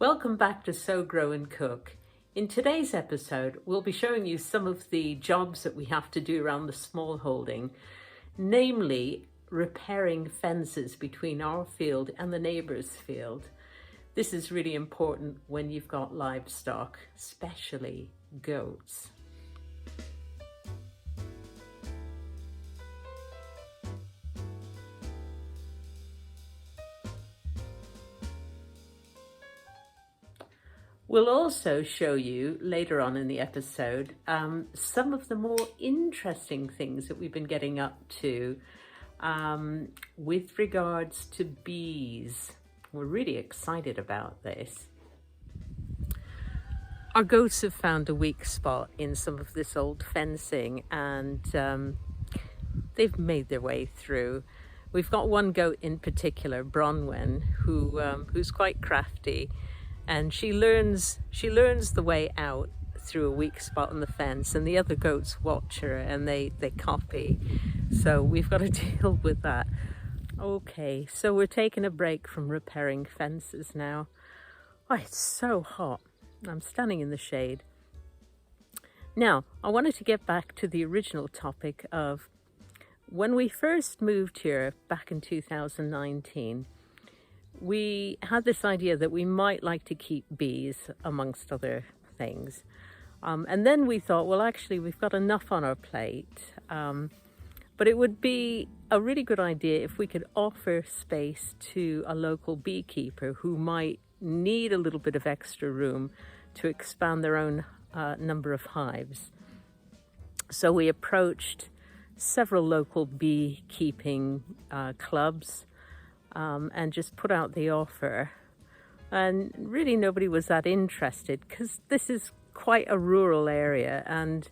Welcome back to Sow, Grow and Cook. In today's episode, we'll be showing you some of the jobs that we have to do around the small holding, namely repairing fences between our field and the neighbour's field. This is really important when you've got livestock, especially goats. We'll also show you later on in the episode some of the more interesting things that we've been getting up to with regards to bees. We're really excited about this. Our goats have found a weak spot in some of this old fencing and they've made their way through. We've got one goat in particular, Bronwyn, who's quite crafty. And she learns the way out through a weak spot on the fence, and the other goats watch her and they copy. So we've got to deal with that. Okay, so we're taking a break from repairing fences now. Oh, it's so hot. I'm standing in the shade. Now, I wanted to get back to the original topic of when we first moved here back in 2019. We had this idea that we might like to keep bees amongst other things. And then we thought, well, actually, we've got enough on our plate. But it would be a really good idea if we could offer space to a local beekeeper who might need a little bit of extra room to expand their own number of hives. So we approached several local beekeeping clubs and just put out the offer, and really nobody was that interested because this is quite a rural area and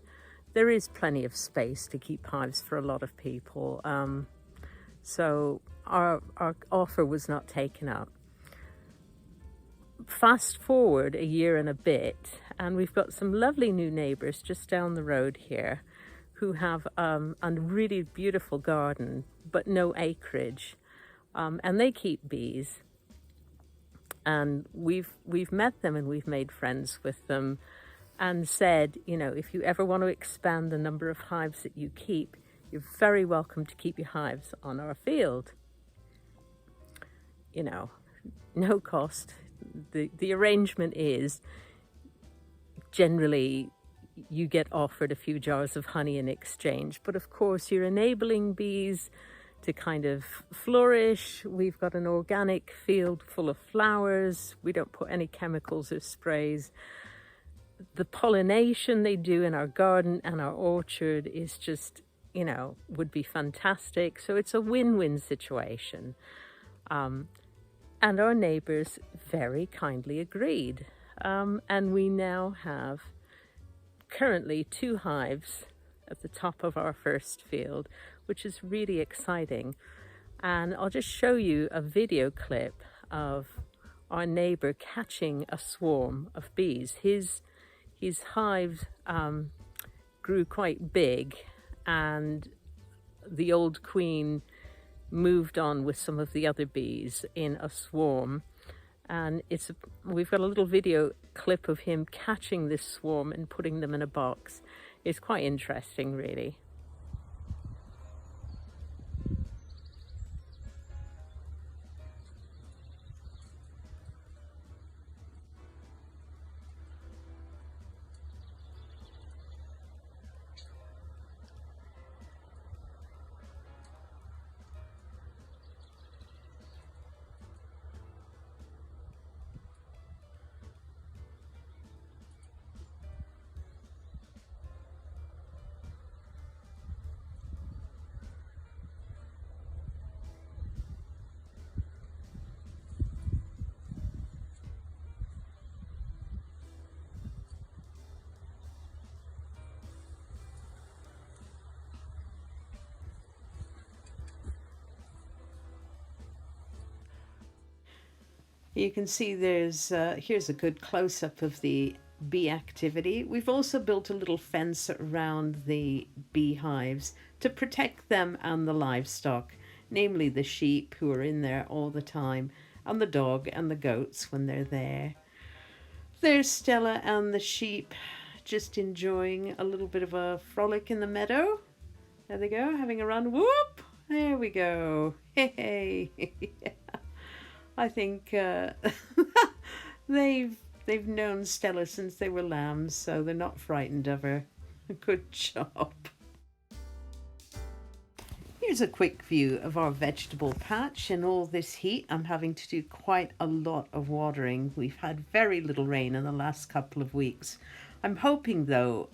there is plenty of space to keep hives for a lot of people, so our offer was not taken up. Fast forward a year and a bit and we've got some lovely new neighbours just down the road here who have a really beautiful garden but no acreage. And they keep bees, and we've met them and we've made friends with them and said, you know, if you ever want to expand the number of hives that you keep, you're very welcome to keep your hives on our field. You know, no cost. The arrangement is generally you get offered a few jars of honey in exchange, but of course you're enabling bees to kind of flourish. We've got an organic field full of flowers. We don't put any chemicals or sprays. The pollination they do in our garden and our orchard is just, you know, would be fantastic. So it's a win-win situation. And our neighbours very kindly agreed. And we now have currently 2 hives at the top of our first field, which is really exciting. And I'll just show you a video clip of our neighbour catching a swarm of bees. His hive grew quite big and the old queen moved on with some of the other bees in a swarm. And we've got a little video clip of him catching this swarm and putting them in a box. It's quite interesting, really. You can see there's, here's a good close-up of the bee activity. We've also built a little fence around the beehives to protect them and the livestock, namely the sheep who are in there all the time, and the dog and the goats when they're there. There's Stella and the sheep just enjoying a little bit of a frolic in the meadow. There they go, having a run. Whoop! There we go. Hey, yeah. I think they've known Stella since they were lambs, so they're not frightened of her. Good job. Here's a quick view of our vegetable patch. In all this heat, I'm having to do quite a lot of watering. We've had very little rain in the last couple of weeks. I'm hoping though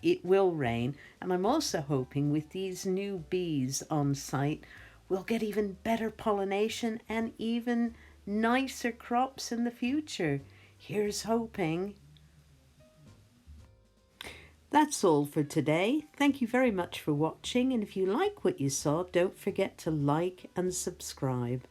it will rain, and I'm also hoping with these new bees on site we'll get even better pollination and even nicer crops in the future. Here's hoping. That's all for today. Thank you very much for watching, and if you like what you saw, don't forget to like and subscribe.